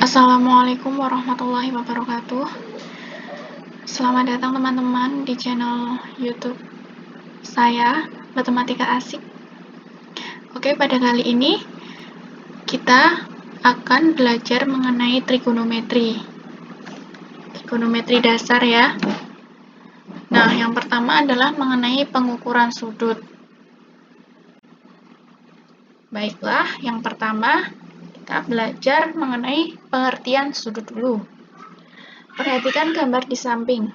Assalamualaikum warahmatullahi wabarakatuh. Selamat datang teman-teman di channel YouTube saya, Matematika Asik. Oke, pada kali ini kita akan belajar mengenai trigonometri. Trigonometri dasar ya. Nah, yang pertama adalah mengenai pengukuran sudut. Baiklah, yang pertama kita belajar mengenai pengertian sudut dulu. Perhatikan gambar di samping.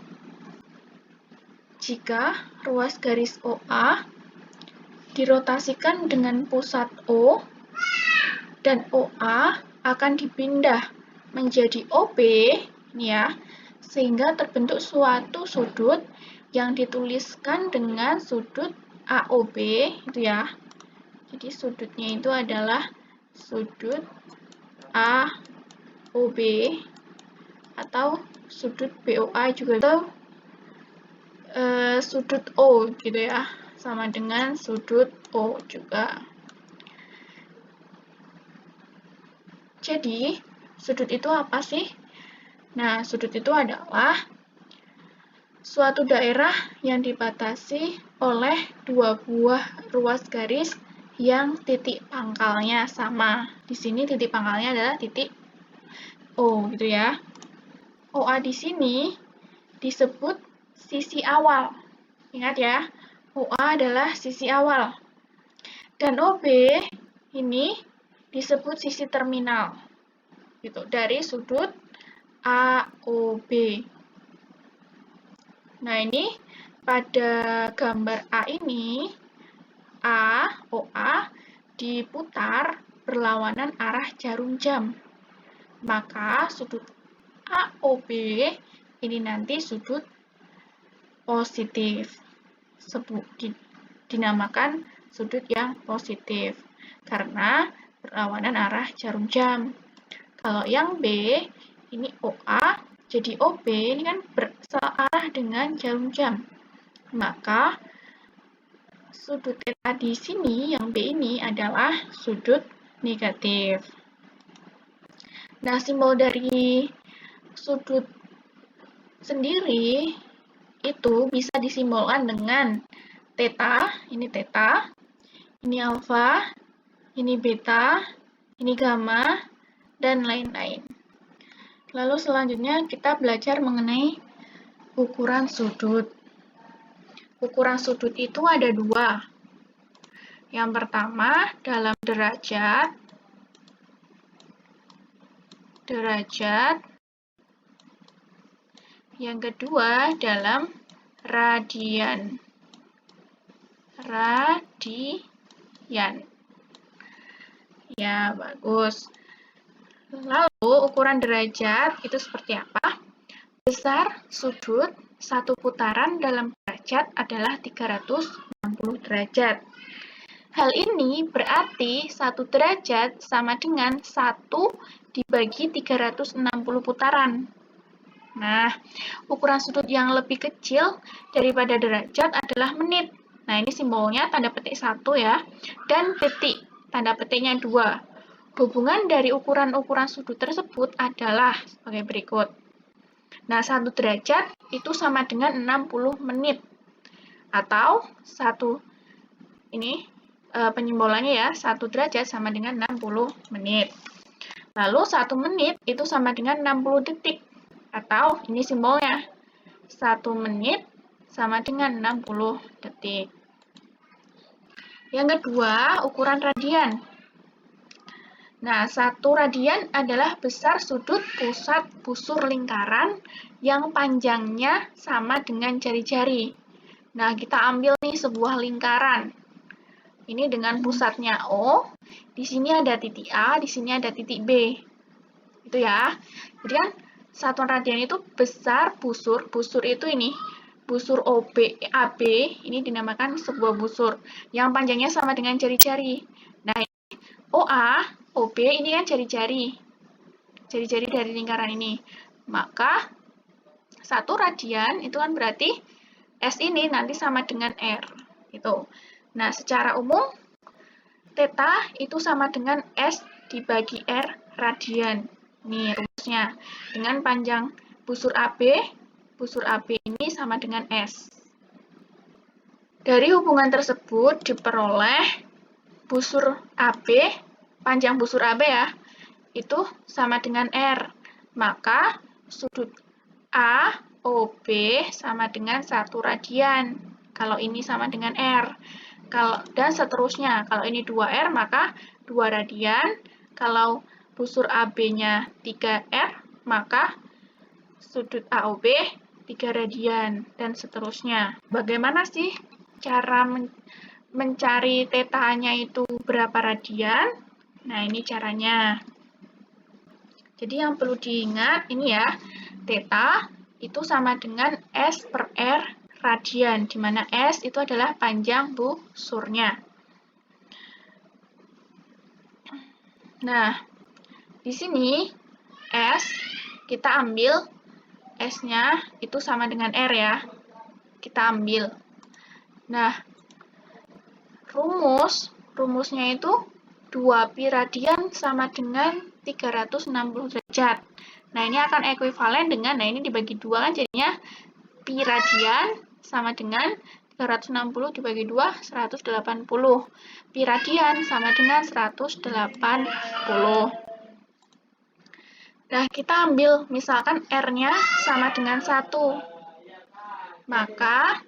Jika ruas garis OA dirotasikan dengan pusat O dan OA akan dipindah menjadi OB, ini ya, sehingga terbentuk suatu sudut yang dituliskan dengan sudut AOB, itu ya. Jadi sudutnya itu adalah sudut AOB atau sudut BOA juga, atau sudut O gitu ya, sama dengan sudut O juga. Jadi, sudut itu apa sih? Nah, sudut itu adalah suatu daerah yang dibatasi oleh dua buah ruas garis yang titik pangkalnya sama. Di sini titik pangkalnya adalah titik O gitu ya. OA di sini disebut sisi awal. Ingat ya, OA adalah sisi awal. Dan OB ini disebut sisi terminal. Gitu, dari sudut AOB. Nah, ini pada gambar A ini, OA diputar berlawanan arah jarum jam. Maka sudut AOB ini nanti sudut positif. Dinamakan sudut yang positif karena berlawanan arah jarum jam. Kalau yang B, ini OA, jadi OB ini kan bersearah dengan jarum jam. Maka sudut θ di sini, yang B ini adalah sudut negatif. Nah, simbol dari sudut sendiri itu bisa disimbolkan dengan θ, ini θ, ini alfa, ini beta, ini gamma, dan lain-lain. Lalu selanjutnya kita belajar mengenai ukuran sudut. Ukuran sudut itu ada dua. Yang pertama dalam derajat. Yang kedua dalam radian. Ya, bagus. Lalu ukuran derajat itu seperti apa? Besar sudut satu putaran dalam derajat adalah 360 derajat. Hal ini berarti 1 derajat sama dengan 1 dibagi 360 putaran. Nah, ukuran sudut yang lebih kecil daripada derajat adalah menit. Nah, ini simbolnya tanda petik 1 ya, dan detik, tanda petiknya 2. Hubungan dari ukuran-ukuran sudut tersebut adalah sebagai berikut. Nah, 1 derajat itu sama dengan 60 menit. Atau ini penyimbolannya ya, 1 derajat sama dengan 60 menit. Lalu 1 menit itu sama dengan 60 detik. Atau ini simbolnya, 1 menit sama dengan 60 detik. Yang kedua, ukuran radian. Nah, 1 radian adalah besar sudut pusat busur lingkaran yang panjangnya sama dengan jari-jari. Nah, kita ambil nih sebuah lingkaran. Ini dengan pusatnya O, di sini ada titik A, di sini ada titik B. Itu ya. Jadi kan satuan radian itu besar busur itu ini. Busur AB ini dinamakan sebuah busur yang panjangnya sama dengan jari-jari. Nah, OA, OB ini kan jari-jari dari lingkaran ini. Maka 1 radian itu kan berarti S ini nanti sama dengan R. Gitu. Nah, secara umum θ itu sama dengan S dibagi R radian. Ini rumusnya. Dengan panjang busur AB ini sama dengan S. Dari hubungan tersebut diperoleh busur AB, panjang busur AB ya, itu sama dengan R. Maka sudut AOB sama dengan 1 radian. Kalau ini sama dengan R. Dan seterusnya. Kalau ini 2R, maka 2 radian. Kalau busur AB-nya 3R, maka sudut AOB 3 radian, dan seterusnya. Bagaimana sih cara mencari tetanya itu berapa radian? Nah, ini caranya. Jadi yang perlu diingat, ini ya, theta itu sama dengan S per R radian, di mana S itu adalah panjang busurnya. Nah, di sini S, kita ambil S-nya itu sama dengan R ya. Kita ambil. Nah, rumusnya itu 2pi radian sama dengan 360 derajat. Nah, ini akan ekuivalen dengan, nah ini dibagi 2 kan jadinya pi radian sama dengan 360 dibagi 2, 180. Pi radian sama dengan 180. Nah, kita ambil misalkan R-nya sama dengan 1. Maka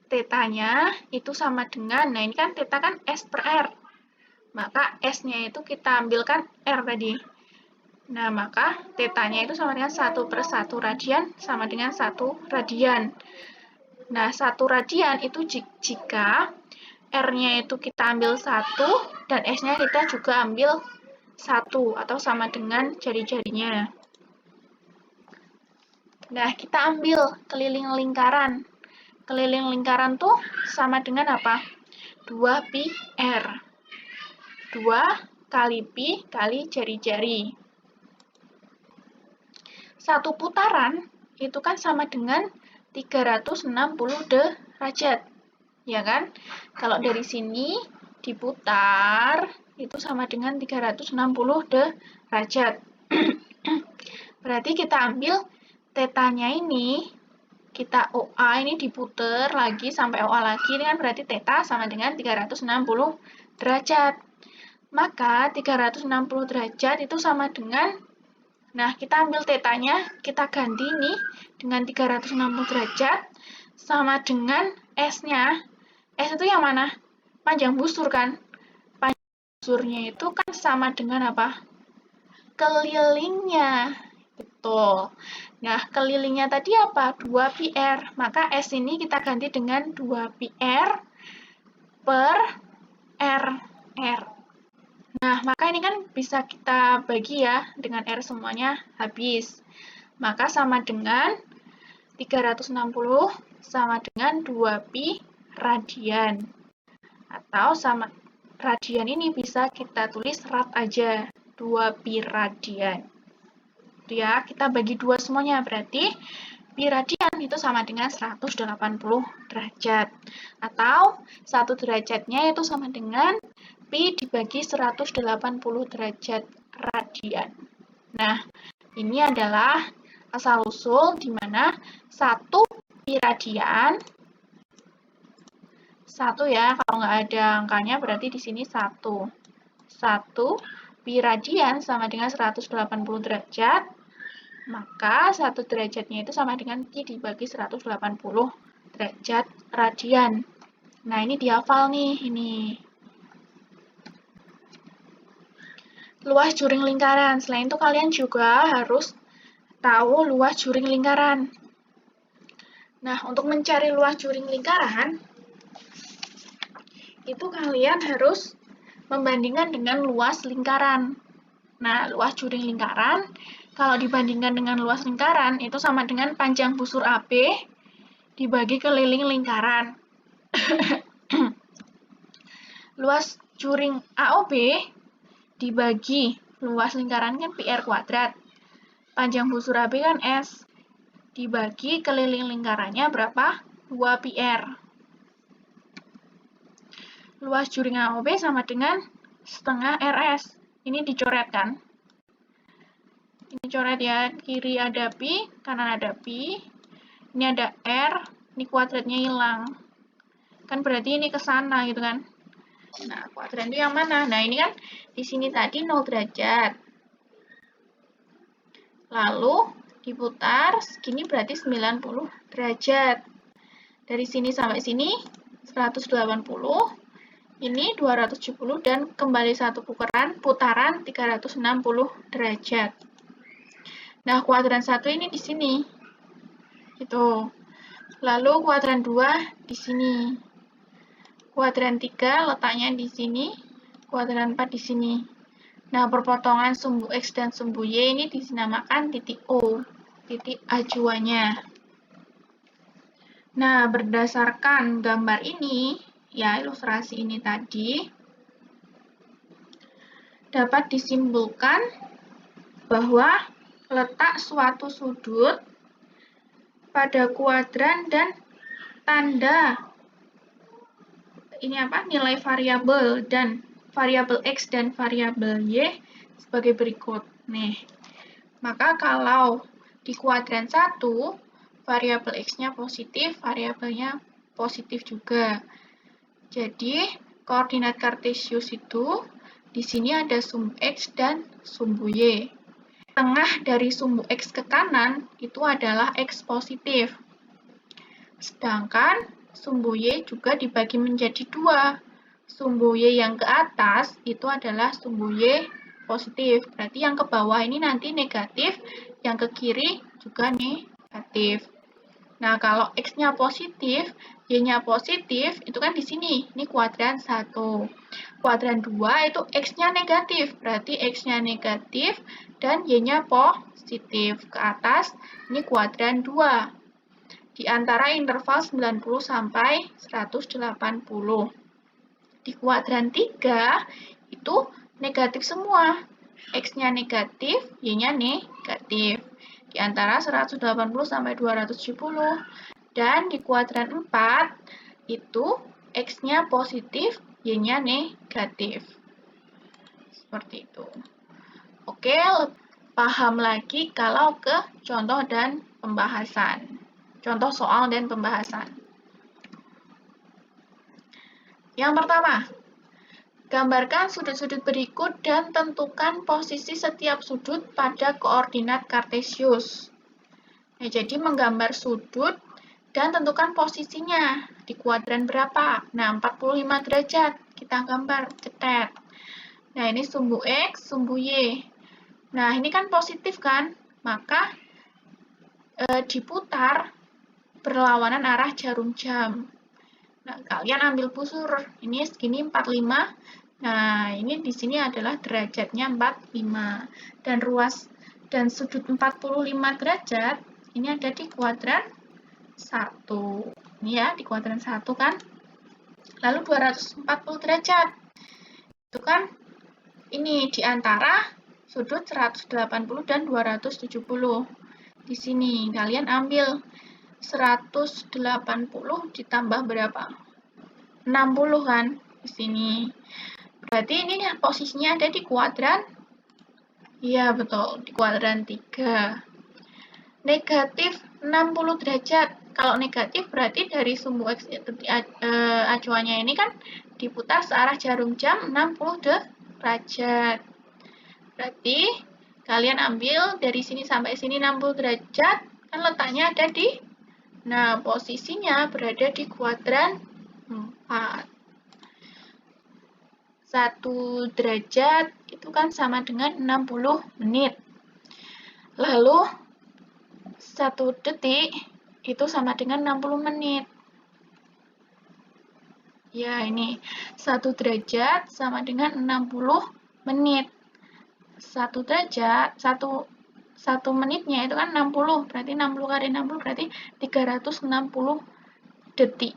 tetanya itu sama dengan, nah ini kan theta kan S per R. Maka S-nya itu kita ambilkan R tadi. Nah, maka tetanya itu sama dengan 1 per 1 radian sama dengan 1 radian. Nah, 1 radian itu jika R-nya itu kita ambil 1 dan S-nya kita juga ambil 1 atau sama dengan jari-jarinya. Nah, kita ambil keliling lingkaran. Keliling lingkaran tuh sama dengan apa? 2pi R. 2 kali pi kali jari-jari. 1 putaran itu kan sama dengan 360 derajat. Ya kan? Kalau dari sini diputar, itu sama dengan 360 derajat. Berarti kita ambil tetanya ini, kita OA ini diputar lagi sampai OA lagi, ini kan berarti theta sama dengan 360 derajat. Maka 360 derajat itu sama dengan, nah kita ambil tetanya, kita ganti nih dengan 360 derajat, sama dengan S-nya. S itu yang mana? Panjang busur kan? Panjang busurnya itu kan sama dengan apa? Kelilingnya. Betul. Nah, kelilingnya tadi apa? 2pi R. Maka S ini kita ganti dengan 2pi R per R. Nah, maka ini kan bisa kita bagi ya, dengan R semuanya habis. Maka sama dengan 360 sama dengan 2pi radian. Atau sama radian ini bisa kita tulis rad aja, 2pi radian. Ya, kita bagi 2 semuanya, berarti pi radian itu sama dengan 180 derajat. Atau 1 derajatnya itu sama dengan pi dibagi 180 derajat radian. Nah, ini adalah asal-usul di mana 1 pi radian, 1 ya, kalau nggak ada angkanya berarti di sini 1. 1 pi radian sama dengan 180 derajat, maka 1 derajatnya itu sama dengan pi dibagi 180 derajat radian. Nah, ini dihafal nih, ini. Luas juring lingkaran. Selain itu, kalian juga harus tahu luas juring lingkaran. Nah, untuk mencari luas juring lingkaran, itu kalian harus membandingkan dengan luas lingkaran. Nah, luas juring lingkaran, kalau dibandingkan dengan luas lingkaran, itu sama dengan panjang busur AB dibagi keliling lingkaran. Luas juring AOB dibagi luas lingkaran kan PR kuadrat. Panjang busur AB kan S. Dibagi keliling lingkarannya berapa? 2 PR. Luas juring AOB sama dengan setengah RS. Ini dicoret kan? Ini coret ya, kiri ada pi, kanan ada pi. Ini ada R, ini kuadratnya hilang. Kan berarti ini ke sana gitu kan. Nah, kuadran itu yang mana? Nah, ini kan di sini tadi 0 derajat. Lalu diputar, segini berarti 90 derajat. Dari sini sampai sini 180, ini 270, dan kembali satu putaran 360 derajat. Nah, kuadran 1 ini di sini. Gitu. Lalu kuadran 2 di sini. Kuadran 3 letaknya di sini. Kuadran 4 di sini. Nah, perpotongan sumbu X dan sumbu Y ini dinamakan titik O, titik acuannya. Nah, berdasarkan gambar ini, ya ilustrasi ini tadi, dapat disimpulkan bahwa letak suatu sudut pada kuadran dan tanda nilai variabel dan variabel X dan variabel Y sebagai berikut. Nih, maka kalau di kuadran 1, variabel X-nya positif, variabelnya positif juga. Jadi, koordinat kartesius itu di sini ada sumbu X dan sumbu Y. Tengah dari sumbu X ke kanan itu adalah X positif. Sedangkan sumbu Y juga dibagi menjadi 2. Sumbu Y yang ke atas itu adalah sumbu Y positif. Berarti yang ke bawah ini nanti negatif, yang ke kiri juga negatif. Nah, kalau X-nya positif, Y-nya positif, itu kan di sini. Ini kuadran 1. Kuadran 2 itu X-nya negatif. Berarti X-nya negatif dan Y-nya positif. Ke atas, ini kuadran 2. Di antara interval 90 sampai 180. Di kuadran 3 itu negatif semua. X-nya negatif, Y-nya negatif. Di antara 180 sampai 270. Dan di kuadran 4 itu X-nya positif, Y-nya negatif. Seperti itu. Oke, paham lagi kalau ke contoh dan pembahasan. Contoh soal dan pembahasan. Yang pertama, gambarkan sudut-sudut berikut dan tentukan posisi setiap sudut pada koordinat kartesius. Nah, jadi menggambar sudut dan tentukan posisinya di kuadran berapa. Nah, 45 derajat. Kita gambar, cetet. Nah, ini sumbu X, sumbu Y. Nah, ini kan positif kan? Maka diputar berlawanan arah jarum jam. Nah, kalian ambil busur. Ini segini 45. Nah, ini di sini adalah derajatnya 45. Dan ruas dan sudut 45 derajat ini ada di kuadran 1. Ini ya, di kuadran 1 kan. Lalu 240 derajat. Itu kan ini di antara sudut 180 dan 270. Di sini kalian ambil 180 ditambah berapa? 60 kan di sini. Berarti ini posisinya ada di kuadran. Iya, betul, di kuadran 3. Negatif 60 derajat. Kalau negatif berarti dari sumbu X acuannya ini kan diputar searah jarum jam 60 derajat. Berarti kalian ambil dari sini sampai sini 60 derajat, kan letaknya ada di, nah posisinya berada di kuadran 4. 1 derajat itu kan sama dengan 60 menit. Lalu 1 detik itu sama dengan 60 menit. Ya, ini 1 derajat sama dengan 60 menit. 1 derajat, 1 menitnya itu kan 60, berarti 60 kali 60 berarti 360 detik.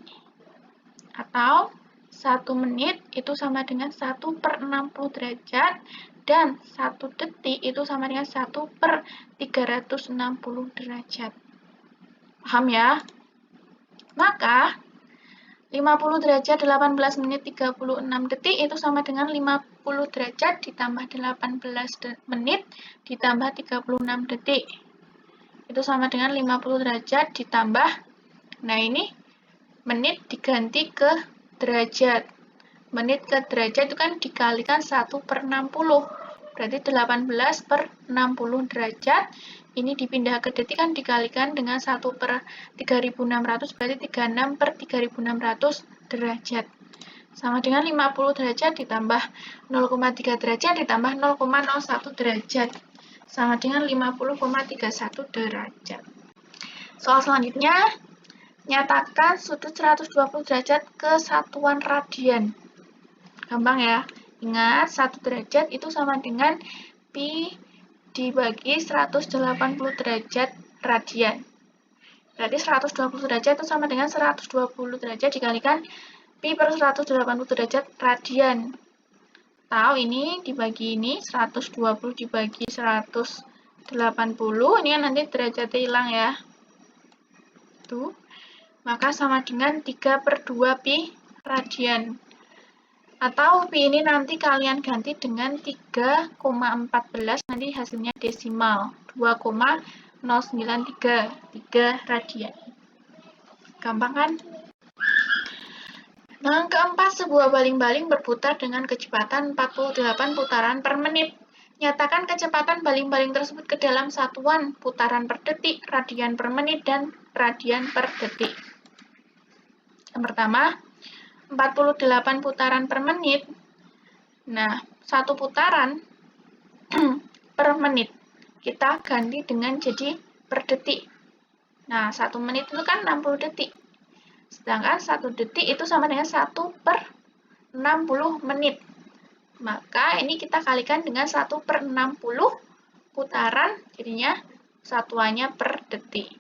Atau 1 menit itu sama dengan 1/60 derajat, dan 1 detik itu sama dengan 1/360 derajat. Paham ya? Maka, 50 derajat 18 menit 36 detik itu sama dengan 50 derajat ditambah 18 menit ditambah 36 detik. Itu sama dengan 50 derajat ditambah, nah ini menit diganti ke derajat. Menit ke derajat itu kan dikalikan 1/60. Berarti 18/60 derajat. Ini dipindah ke detik kan dikalikan dengan 1/3600, berarti 36/3600 derajat. Sama dengan 50 derajat ditambah 0,3 derajat ditambah 0,01 derajat. Sama dengan 50,31 derajat. Soal selanjutnya, nyatakan sudut 120 derajat ke satuan radian. Gampang ya. Ingat, 1 derajat itu sama dengan pi dibagi 180 derajat radian. Berarti 120 derajat itu sama dengan 120 derajat dikalikan pi per 180 derajat radian. Tahu ini dibagi ini, 120 dibagi 180, ini kan nanti derajatnya hilang ya. Tuh. Maka sama dengan 3/2 pi radian. Atau pi ini nanti kalian ganti dengan 3,14, nanti hasilnya desimal. 2,093 radian. Gampang kan? Nah, keempat, sebuah baling-baling berputar dengan kecepatan 48 putaran per menit. Nyatakan kecepatan baling-baling tersebut ke dalam satuan putaran per detik, radian per menit, dan radian per detik. Yang pertama, 48 putaran per menit. Nah, satu putaran per menit. Kita ganti dengan jadi per detik. Nah, 1 menit itu kan 60 detik. Sedangkan 1 detik itu sama dengan 1/60 menit. Maka ini kita kalikan dengan 1/60 putaran, jadinya satuannya per detik.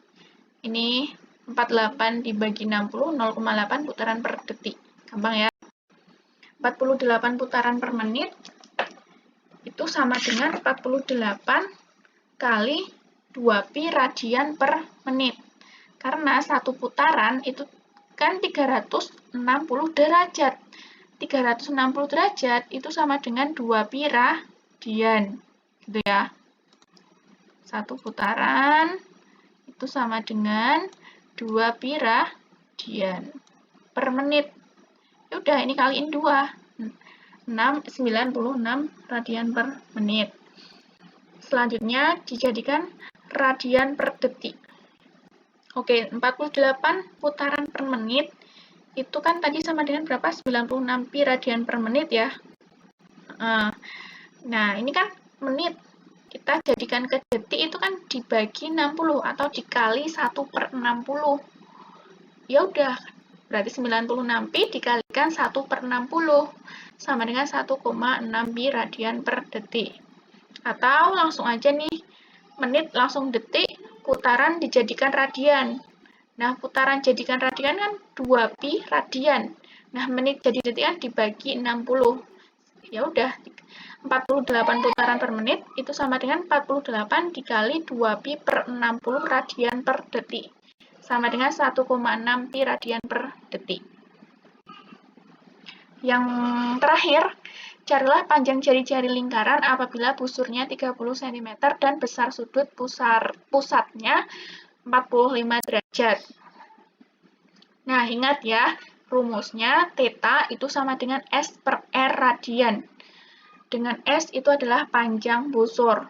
Ini 48 dibagi 60, 0,8 putaran per detik. Gampang ya. 48 putaran per menit itu sama dengan 48 kali 2 pi radian per menit. Karena satu putaran itu kan 360 derajat. 360 derajat itu sama dengan 2 pi radian. Gitu ya. Satu putaran itu sama dengan 2 pi radian per menit. Ya udah, ini kaliin 2. 96 radian per menit. Selanjutnya dijadikan radian per detik. Oke, 48 putaran per menit itu kan tadi sama dengan berapa? 96 pi radian per menit ya. Nah, ini kan menit. Kita jadikan ke detik itu kan dibagi 60 atau dikali 1/60. Ya udah, berarti 96 pi dikalikan 1/60 sama dengan 1,6 pi radian per detik. Atau langsung aja nih, menit langsung detik, putaran dijadikan radian. Nah, putaran jadikan radian kan 2 pi radian. Nah, menit jadi detik kan dibagi 60. Ya udah, 48 putaran per menit itu sama dengan 48 dikali 2 pi per 60 radian per detik. Sama dengan 1,6 pi radian per detik. Yang terakhir, carilah panjang jari-jari lingkaran apabila busurnya 30 cm dan besar sudut pusatnya 45 derajat. Nah, ingat ya, rumusnya theta itu sama dengan S per R radian. Dengan S itu adalah panjang busur.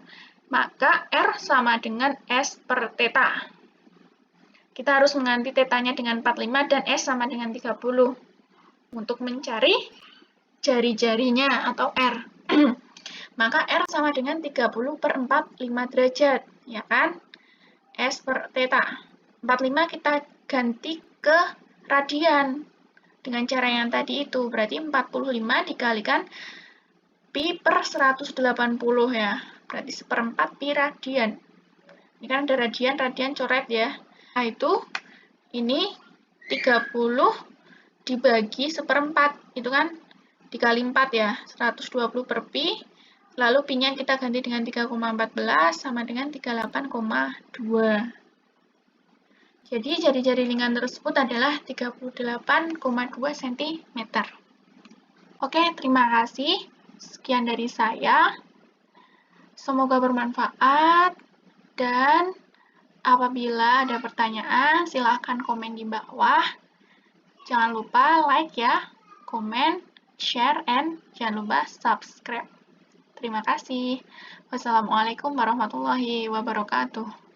Maka R sama dengan S per theta. Kita harus mengganti tetanya dengan 45 dan S sama dengan 30. Untuk mencari jari-jarinya atau R. Maka R sama dengan 30/45 derajat, ya kan? S per theta. 45 kita ganti ke radian dengan cara yang tadi itu. Berarti 45 dikalikan pi per 180 ya. Berarti 1/4 pi radian. Ini kan ada radian coret ya. Nah, itu ini 30 dibagi 1/4. Itu kan dikali 4 ya. 120 per pi. Lalu pi-nya kita ganti dengan 3,14 sama dengan 38,2. Jadi jari-jari lengan tersebut adalah 38,2 cm. Oke, terima kasih. Sekian dari saya. Semoga bermanfaat. Dan apabila ada pertanyaan, silahkan komen di bawah. Jangan lupa like ya, komen, share, and jangan lupa subscribe. Terima kasih. Wassalamualaikum warahmatullahi wabarakatuh.